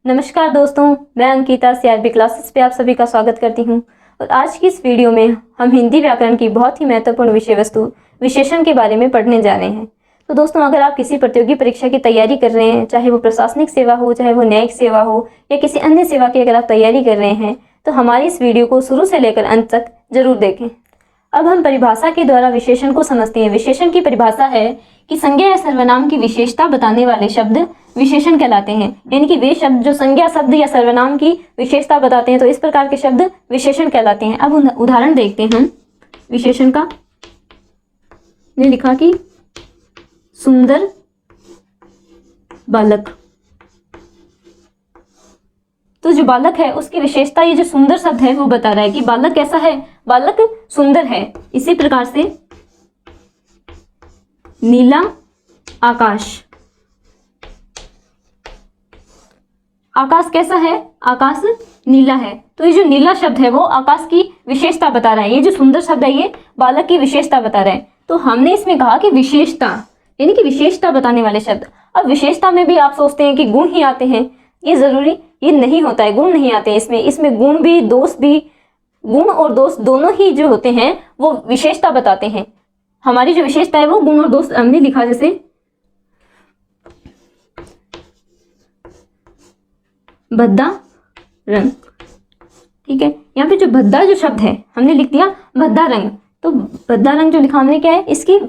नमस्कार दोस्तों, मैं अंकिता सीआरबी क्लासेस पे आप सभी का स्वागत करती हूँ। और आज की इस वीडियो में हम हिंदी व्याकरण की बहुत ही महत्वपूर्ण विषय वस्तु विशेषण के बारे में पढ़ने जा रहे हैं। तो दोस्तों, अगर आप किसी प्रतियोगी परीक्षा की तैयारी कर रहे हैं, चाहे वो प्रशासनिक सेवा हो, चाहे वो न्यायिक सेवा हो या किसी अन्य सेवा की अगर आप तैयारी कर रहे हैं, तो हमारी इस वीडियो को शुरू से लेकर अंत तक जरूर देखें। अब हम परिभाषा के द्वारा विशेषण को समझते हैं। विशेषण की परिभाषा है कि संज्ञा या सर्वनाम की विशेषता बताने वाले शब्द विशेषण कहलाते हैं। यानी कि वे शब्द जो संज्ञा शब्द या सर्वनाम की विशेषता बताते हैं, तो इस प्रकार के शब्द विशेषण कहलाते हैं। अब उदाहरण देखते हैं हम विशेषण का। ने लिखा कि सुंदर बालक, तो जो बालक है उसकी विशेषता ये जो सुंदर शब्द है वो बता रहा है कि बालक कैसा है, बालक सुंदर है। इसी प्रकार से नीला आकाश, आकाश कैसा है, आकाश नीला है। तो ये जो नीला शब्द है वो आकाश की विशेषता बता रहा है। ये जो सुंदर शब्द है ये बालक की विशेषता बता रहा है। तो हमने इसमें कहा कि विशेषता यानी कि विशेषता बताने वाले शब्द। अब विशेषता में भी आप सोचते हैं कि गुण ही आते हैं, ये जरूरी ये नहीं होता है, गुण नहीं आते हैं इसमें गुण भी दोष भी, गुण और दोष दोनों ही जो होते हैं वो विशेषता बताते हैं। हमारी जो विशेषता है वो गुण और दोष हमने लिखा, जैसे भद्दा रंग, ठीक है। यहाँ पे जो भद्दा जो शब्द है हमने लिख दिया भद्दा रंग। तो भद्दा रंग जो लिखा हमने क्या है, इसकी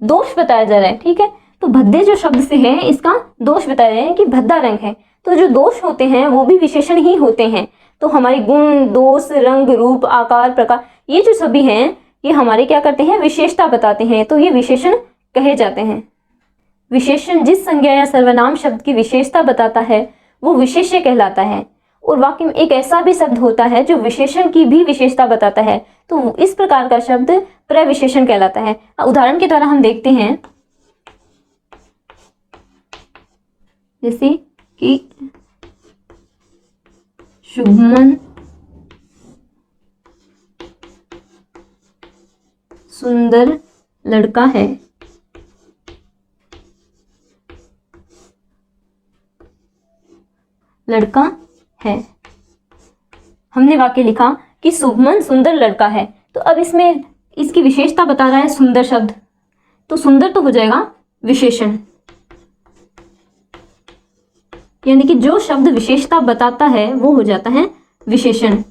दोष बताया जा रहा है, ठीक है। तो भद्दे जो शब्द से है इसका दोष बताया जा रहा है कि भद्दा रंग है। तो जो दोष होते हैं वो भी विशेषण ही होते हैं। तो हमारे गुण, दोष, रंग, रूप, आकार, प्रकार, ये जो सभी हैं ये हमारे क्या करते हैं, विशेषता बताते हैं। तो ये विशेषण कहे जाते हैं। विशेषण जिस संज्ञा या सर्वनाम शब्द की विशेषता बताता है वो विशेष्य कहलाता है। और वाक्य में एक ऐसा भी शब्द होता है जो विशेषण की भी विशेषता बताता है, तो इस प्रकार का शब्द प्रविशेषण कहलाता है। उदाहरण के द्वारा हम देखते हैं, जैसे कि शुभमन सुंदर लड़का है। लड़का है, हमने वाक्य लिखा कि शुभमन सुंदर लड़का है। तो अब इसमें इसकी विशेषता बता रहा है सुंदर शब्द, तो सुंदर तो हो जाएगा विशेषण। यानी कि जो शब्द विशेषता बताता है वो हो जाता है विशेषण,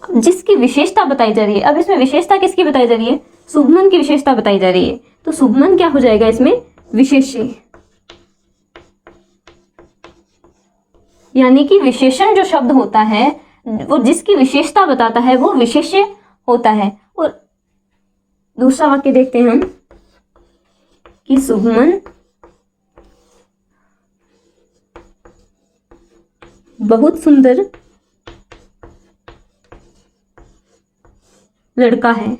जिसकी विशेषता बताई जा रही है। अब इसमें विशेषता किसकी बताई जा रही है, शुभमन की विशेषता बताई जा रही है। तो शुभमन क्या हो जाएगा इसमें, विशेष्य। यानी कि विशेषण जो शब्द होता है वो जिसकी विशेषता बताता है वो विशेष्य होता है। और दूसरा वाक्य देखते हैं हम कि शुभमन बहुत सुंदर लड़का है।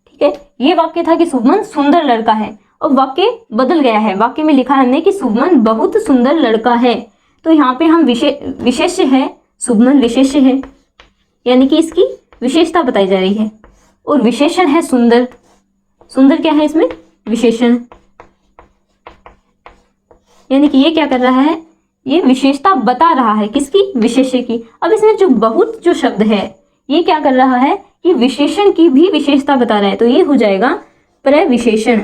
ठीक है, ये वाक्य था कि शुभमन सुंदर लड़का है। और वाक्य बदल गया है, वाक्य में लिखा है हमने कि शुभमन बहुत सुंदर लड़का है। तो यहाँ पे हम विशेष्य है, शुभमन विशेष्य है, यानी कि इसकी विशेषता बताई जा रही है। और विशेषण है सुंदर, सुंदर क्या है इसमें, विशेषण। यानी कि ये क्या कर रहा है, ये विशेषता बता रहा है किसकी, विशेष्य की। अब इसमें जो बहुत जो शब्द है ये क्या कर रहा है, ये विशेषण की भी विशेषता बता रहा है। तो ये हो जाएगा प्रविशेषण।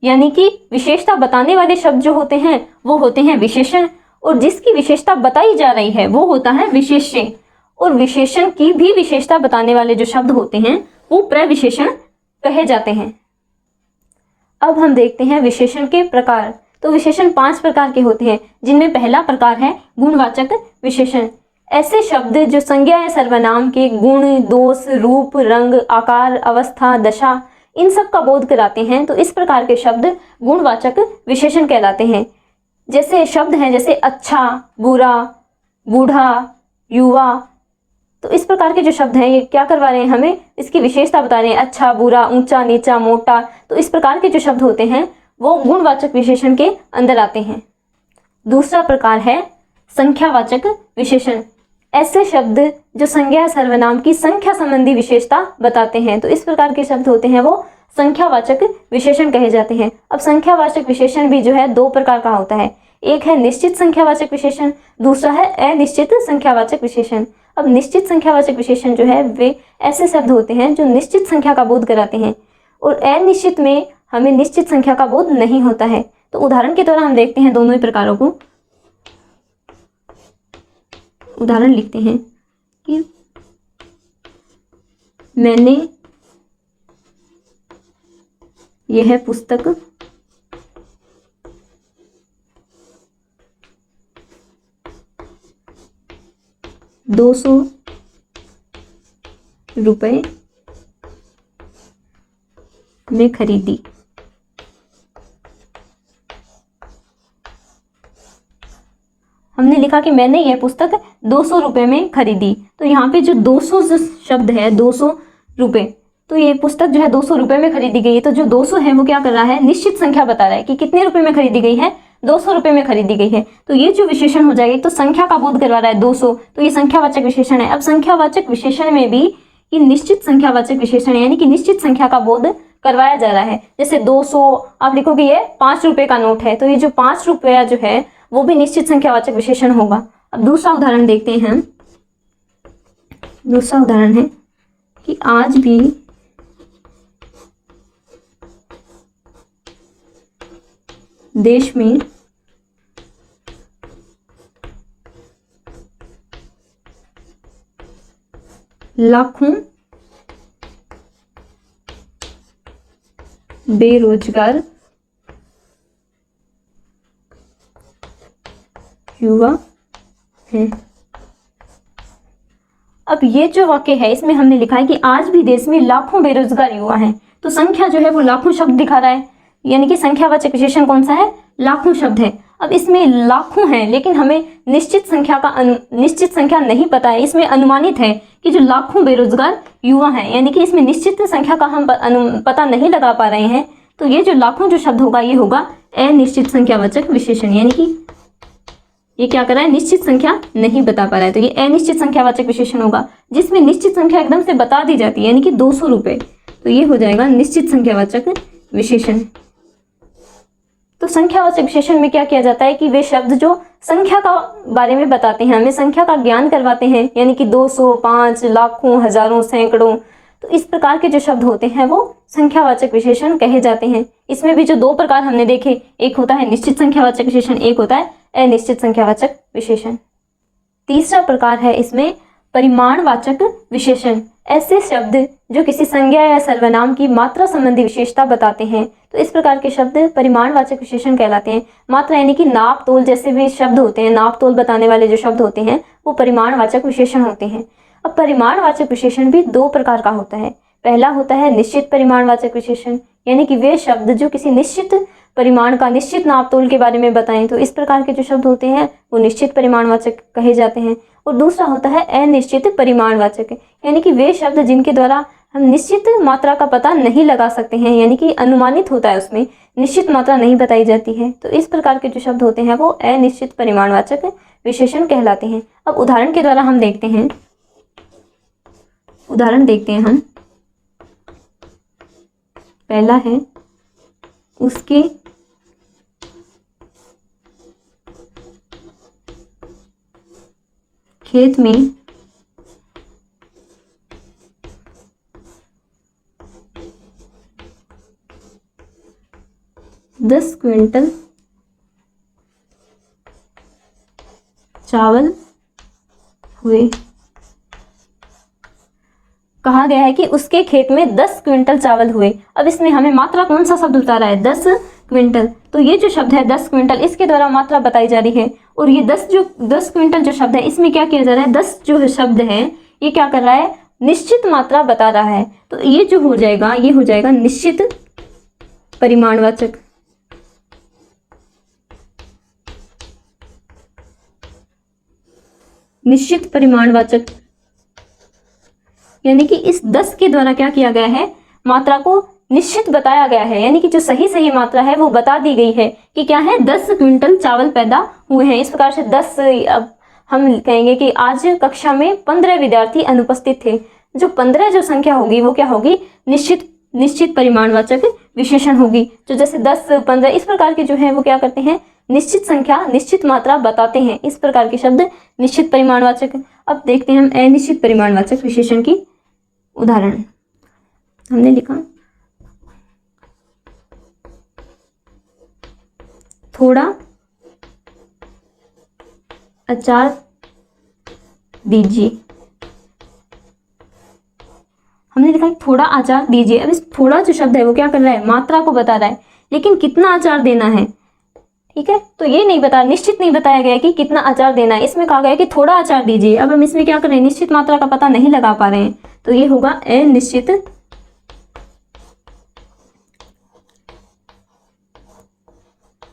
यानी कि विशेषता बताने वाले शब्द जो होते हैं वो होते हैं विशेषण, और जिसकी विशेषता बताई जा रही है वो होता है विशेष्य। और विशेषण की भी विशेषता बताने वाले जो शब्द होते हैं वो प्रविशेषण कहे जाते हैं। अब हम देखते हैं विशेषण के प्रकार। तो विशेषण 5 प्रकार के होते हैं, जिनमें पहला प्रकार है गुणवाचक विशेषण। ऐसे शब्द जो संज्ञा या सर्वनाम के गुण, दोष, रूप, रंग, आकार, अवस्था, दशा इन सब का बोध कराते हैं, तो इस प्रकार के शब्द गुणवाचक विशेषण कहलाते हैं। जैसे शब्द हैं जैसे अच्छा, बुरा, बूढ़ा, युवा, तो इस प्रकार के जो शब्द हैं ये क्या करवा रहे हैं, हमें इसकी विशेषता बता रहे हैं। अच्छा, बुरा, ऊंचा, नीचा, मोटा, तो इस प्रकार के जो शब्द होते हैं वो गुणवाचक विशेषण के अंदर आते हैं। दूसरा प्रकार है संख्यावाचक विशेषण। ऐसे शब्द जो संज्ञा या सर्वनाम की संख्या संबंधी विशेषता बताते हैं। तो इस प्रकार के शब्द होते हैं वो संख्यावाचक विशेषण कहे जाते हैं। अब संख्यावाचक विशेषण भी जो है दो प्रकार का होता है, एक है निश्चित संख्यावाचक विशेषण, दूसरा है अनिश्चित संख्यावाचक विशेषण। अब निश्चित संख्यावाचक विशेषण जो है वे ऐसे शब्द होते हैं जो निश्चित संख्या का बोध कराते हैं, और अनिश्चित में हमें निश्चित संख्या का बोध नहीं होता है। तो उदाहरण के द्वारा हम देखते हैं दोनों ही प्रकारों को। उदाहरण लिखते हैं कि मैंने यह पुस्तक ₹200 में खरीदी। हमने लिखा कि मैंने यह पुस्तक 200 रुपये में खरीदी। तो यहाँ पे जो 200 जो शब्द है, 200 रुपये, तो ये पुस्तक जो है 200 रुपये में खरीदी गई है। तो जो 200 है वो क्या कर रहा है, निश्चित संख्या बता रहा है कि कितने रुपए में खरीदी गई है, 200 रुपये में खरीदी गई है। तो ये जो विशेषण हो जाएगा, तो संख्या का बोध करवा रहा है 200, तो ये संख्यावाचक विशेषण है। अब संख्यावाचक विशेषण में भी ये निश्चित संख्यावाचक विशेषण है, यानी कि निश्चित संख्या का बोध करवाया जा रहा है। जैसे 200 आप लिखोगे ये 5 रुपये का नोट है, तो ये जो 5 रुपया जो है वो भी निश्चित संख्यावाचक विशेषण होगा। अब दूसरा उदाहरण देखते हैं हम। दूसरा उदाहरण है कि आज भी देश में लाखों बेरोजगार युवा हैं। अब ये जो वाक्य है इसमें हमने लिखा है कि आज भी देश में लाखों बेरोजगार युवा हैं। तो संख्या जो है वो लाखों शब्द दिखा रहा है, यानी कि संख्यावाचक विशेषण कौन सा है, लाखों शब्द है। अब इसमें लाखों हैं, लेकिन हमें निश्चित संख्या नहीं पता है। इसमें अनुमानित है कि जो लाखों बेरोजगार युवा हैं, यानी कि इसमें निश्चित संख्या का हम पता नहीं लगा पा रहे हैं। तो ये जो लाखों जो शब्द होगा ये होगा अनिश्चित संख्यावाचक विशेषण, यानी कि ये क्या कर रहा है, निश्चित संख्या नहीं बता पा रहा है। तो ये अनिश्चित संख्यावाचक विशेषण होगा। जिसमें निश्चित संख्या एकदम से बता दी जाती है, यानी कि 200 रुपये, तो ये हो जाएगा निश्चित संख्यावाचक विशेषण। तो संख्यावाचक विशेषण में क्या किया जाता है कि वे शब्द जो संख्या का बारे में बताते हैं, हमें संख्या का ज्ञान करवाते हैं, यानी कि 200, 5, लाखों, हजारों, सैकड़ों। तो इस प्रकार के जो शब्द होते हैं वो संख्यावाचक विशेषण कहे जाते हैं। इसमें भी जो दो प्रकार हमने देखे, एक होता है निश्चित संख्यावाचक विशेषण, एक होता है अनिश्चित संख्यावाचक विशेषण। तीसरा प्रकार है इसमें परिमाणवाचक विशेषण। ऐसे शब्द जो किसी संज्ञा या सर्वनाम की मात्रा संबंधी विशेषता बताते हैं। तो इस प्रकार के शब्द परिमाणवाचक विशेषण कहलाते हैं। मात्रा यानी कि नाप तोल जैसे भी शब्द होते हैं, नाप तोल बताने वाले जो शब्द होते हैं वो परिमाणवाचक विशेषण होते हैं। अब परिमाणवाचक विशेषण भी दो प्रकार का होता है। पहला होता है निश्चित परिमाणवाचक विशेषण, यानी कि वे शब्द जो किसी निश्चित परिमाण का, निश्चित नाप तोल के बारे में बताएं। तो इस प्रकार के जो शब्द होते हैं वो निश्चित परिमाणवाचक कहे जाते हैं। और दूसरा होता है अनिश्चित परिमाणवाचक, यानी कि वे शब्द जिनके द्वारा हम निश्चित मात्रा का पता नहीं लगा सकते हैं, यानी कि अनुमानित होता है, उसमें निश्चित मात्रा नहीं बताई जाती है। तो इस प्रकार के जो शब्द होते हैं वो अनिश्चित परिमाणवाचक विशेषण कहलाते हैं। अब उदाहरण के द्वारा हम देखते हैं, उदाहरण देखते हैं हम। पहला है उसके खेत में 10 क्विंटल चावल हुए। कहा गया है कि उसके खेत में 10 क्विंटल चावल हुए। अब इसमें हमें मात्रा कौन सा शब्द बता रहा है, 10 क्विंटल। तो ये जो शब्द है 10 क्विंटल, इसके द्वारा मात्रा बताई जा रही है। और ये 10 क्विंटल जो शब्द है इसमें क्या किया जा रहा है, 10 जो शब्द है ये क्या कर रहा है, निश्चित मात्रा बता रहा है। तो ये जो हो जाएगा, ये हो जाएगा निश्चित परिमाणवाचक। निश्चित परिमाणवाचक यानी कि इस 10 के द्वारा क्या किया गया है, मात्रा को निश्चित बताया गया है, यानी कि जो सही मात्रा है वो बता दी गई है कि क्या है, 10 क्विंटल चावल पैदा हुए हैं। इस प्रकार से 10, अब हम कहेंगे कि आज कक्षा में 15 विद्यार्थी अनुपस्थित थे। जो 15 जो संख्या होगी वो क्या होगी, निश्चित परिमाणवाचक विशेषण होगी। जो जैसे 10, 15 इस प्रकार के जो है वो क्या करते हैं, निश्चित संख्या, निश्चित मात्रा बताते हैं। इस प्रकार के शब्द निश्चित परिमाणवाचक। अब देखते हैं हम अनिश्चित परिमाणवाचक विशेषण की उदाहरण। हमने लिखा थोड़ा अचार दीजिए। हमने लिखा थोड़ा अचार दीजिए। अब इस थोड़ा जो शब्द है वो क्या कर रहा है, मात्रा को बता रहा है, लेकिन कितना अचार देना है, ठीक है, तो ये नहीं बता, निश्चित नहीं बताया गया कि कितना अचार देना है। इसमें कहा गया कि थोड़ा अचार दीजिए। अब हम इसमें क्या कर रहे हैं, निश्चित मात्रा का पता नहीं लगा पा रहे हैं, तो ये होगा अनिश्चित,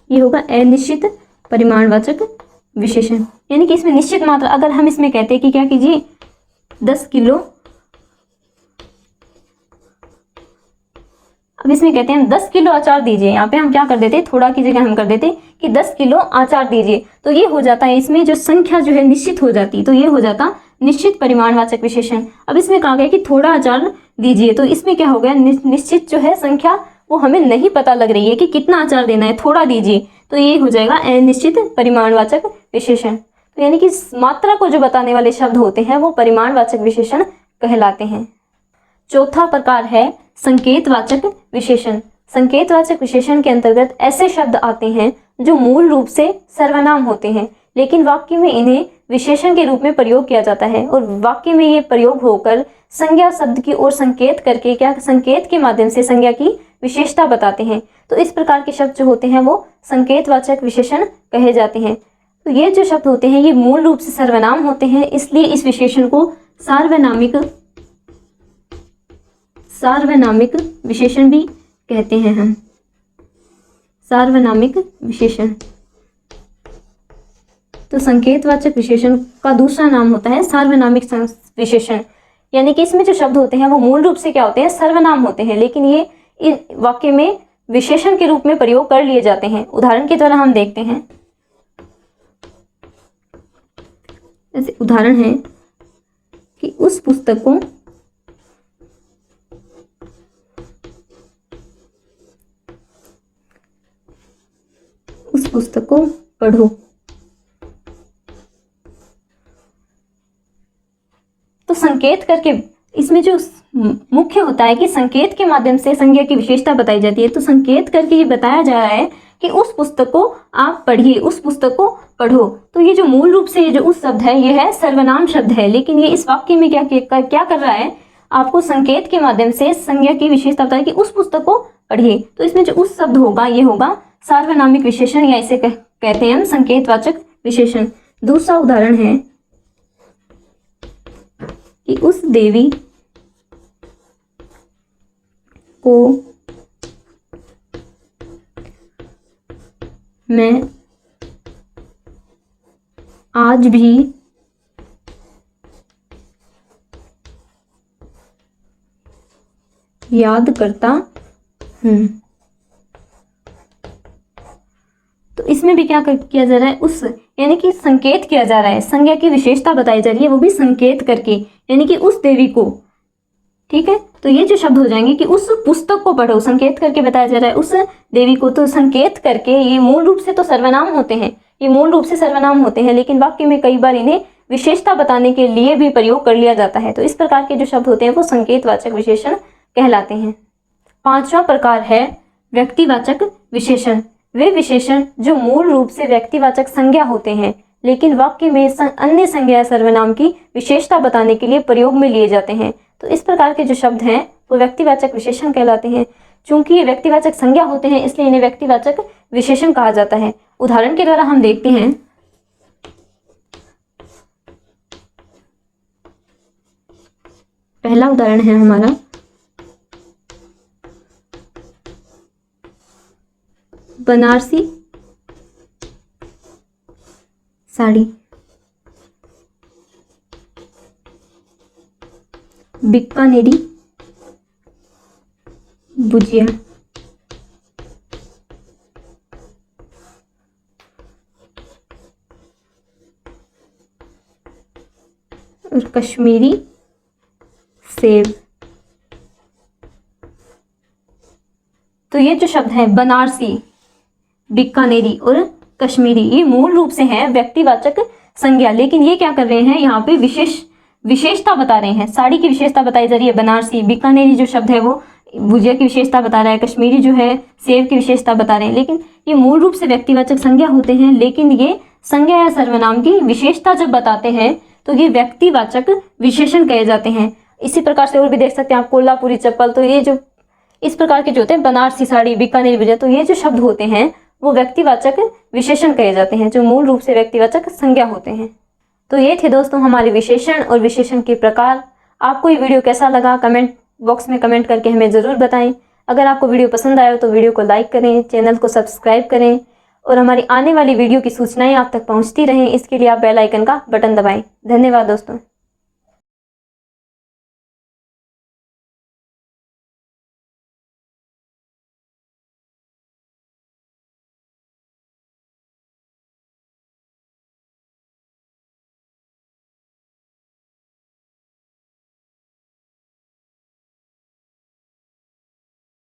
ये होगा अनिश्चित परिमाणवाचक विशेषण। यानी कि इसमें निश्चित मात्रा, अगर हम इसमें कहते हैं कि क्या कीजिए 10 किलो, अब इसमें कहते हैं 10 किलो अचार दीजिए। यहाँ पे हम क्या कर देते, थोड़ा की जगह हम कर देते कि 10 किलो अचार दीजिए, तो ये हो जाता है, इसमें जो संख्या जो है निश्चित हो जाती, तो ये हो जाता निश्चित परिमाणवाचक विशेषण। अब इसमें कहा गया कि थोड़ा अचार दीजिए, तो इसमें क्या हो गया, निश्चित जो है संख्या वो हमें नहीं पता लग रही है कि कितना अचार देना है, थोड़ा दीजिए, तो ये हो जाएगा अनिश्चित परिमाणवाचक विशेषण। तो यानी कि मात्रा को जो बताने वाले शब्द होते हैं वो परिमाणवाचक विशेषण कहलाते हैं। चौथा प्रकार है संकेतवाचक विशेषण। संकेतवाचक विशेषण के अंतर्गत ऐसे शब्द आते हैं जो मूल रूप से सर्वनाम होते हैं, लेकिन वाक्य में इन्हें विशेषण के रूप में प्रयोग किया जाता है, और वाक्य में ये प्रयोग होकर संज्ञा शब्द की ओर संकेत करके, क्या संकेत के माध्यम से संज्ञा की विशेषता बताते हैं। तो इस प्रकार के शब्द जो होते हैं वो संकेतवाचक विशेषण कहे जाते हैं। तो ये जो शब्द होते हैं ये मूल रूप से सर्वनाम होते हैं, इसलिए इस विशेषण को सार्वनामिक विशेषण भी कहते हैं हम, सार्वनामिक विशेषण। तो संकेतवाचक विशेषण का दूसरा नाम होता है सार्वनामिक विशेषण। यानी कि इसमें जो शब्द होते हैं वो मूल रूप से क्या होते हैं, सर्वनाम होते हैं, लेकिन ये इन वाक्य में विशेषण के रूप में प्रयोग कर लिए जाते हैं। उदाहरण के द्वारा हम देखते हैं, ऐसे उदाहरण है कि उस पुस्तक को पढ़ो। तो संकेत करके, इसमें जो मुख्य होता है कि संकेत के माध्यम से संज्ञा की विशेषता बताई जाती है। तो संकेत करके ये बताया जा रहा है कि उस पुस्तक को आप पढ़िए, उस पुस्तक को पढ़ो। तो ये जो मूल रूप से ये जो उस शब्द है ये है सर्वनाम शब्द है, लेकिन ये इस वाक्य में क्या कर रहा है, आपको संकेत के माध्यम से संज्ञा की विशेषता बताए कि उस पुस्तक को पढ़िए। तो इसमें जो उस शब्द होगा ये होगा सार्वनामिक विशेषण, या इसे कहते हैं हम संकेतवाचक विशेषण। दूसरा उदाहरण है कि उस देवी को मैं आज भी याद करता हूँ। तो इसमें भी क्या किया जा रहा है, उस यानी कि संकेत किया जा रहा है, संज्ञा की विशेषता बताई जा रही है, वो भी संकेत करके, यानी कि उस देवी को। ठीक है, तो ये जो शब्द हो जाएंगे कि उस पुस्तक को पढ़ो, संकेत करके बताया जा रहा है उस देवी को। तो संकेत करके ये मूल रूप से तो सर्वनाम होते हैं, ये मूल रूप से सर्वनाम होते हैं, लेकिन वाक्य में कई बार इन्हें विशेषता बताने के लिए भी प्रयोग कर लिया जाता है। तो इस प्रकार के जो शब्द होते हैं वो संकेतवाचक विशेषण कहलाते हैं। पांचवा प्रकार है व्यक्तिवाचक विशेषण। वे विशेषण जो मूल रूप से व्यक्तिवाचक संज्ञा होते हैं, लेकिन वाक्य में अन्य संज्ञा या सर्वनाम की विशेषता बताने के लिए प्रयोग में लिए जाते हैं। तो इस प्रकार के जो शब्द हैं वो व्यक्तिवाचक विशेषण कहलाते हैं। चूंकि ये व्यक्तिवाचक संज्ञा होते हैं इसलिए इन्हें व्यक्तिवाचक विशेषण कहा जाता है। उदाहरण के द्वारा हम देखते हैं, पहला उदाहरण है हमारा बनारसी साड़ी, बीकानेरी भुजिया। और कश्मीरी सेब। तो ये जो शब्द है बनारसी, बीकानेरी और कश्मीरी, ये मूल रूप से है व्यक्तिवाचक संज्ञा, लेकिन ये क्या कर रहे हैं, यहाँ पे विशेषता बता रहे हैं। साड़ी की विशेषता बताई जा रही है बनारसी, बीकानेरी जो शब्द है वो भुजिया की विशेषता बता रहा है, कश्मीरी जो है सेब की विशेषता बता रहे हैं। लेकिन ये मूल रूप से व्यक्तिवाचक संज्ञा होते हैं, लेकिन ये संज्ञा या सर्वनाम की विशेषता जब बताते हैं तो ये व्यक्तिवाचक विशेषण कहे जाते हैं। इसी प्रकार से और भी देख सकते हैं आप, कोल्हापुरी चप्पल, तो ये जो इस प्रकार के जो होते हैं, बनारसी साड़ी, बीकानेरी भुजिया, तो ये जो शब्द होते हैं वो व्यक्तिवाचक विशेषण कहे जाते हैं, जो मूल रूप से व्यक्तिवाचक संज्ञा होते हैं। तो ये थे दोस्तों हमारे विशेषण और विशेषण के प्रकार। आपको ये वीडियो कैसा लगा कमेंट बॉक्स में कमेंट करके हमें ज़रूर बताएं। अगर आपको वीडियो पसंद आया तो वीडियो को लाइक करें, चैनल को सब्सक्राइब करें और हमारी आने वाली वीडियो की सूचनाएं आप तक पहुंचती रहें, इसके लिए आप बेल आइकन का बटन दबाएं। धन्यवाद दोस्तों।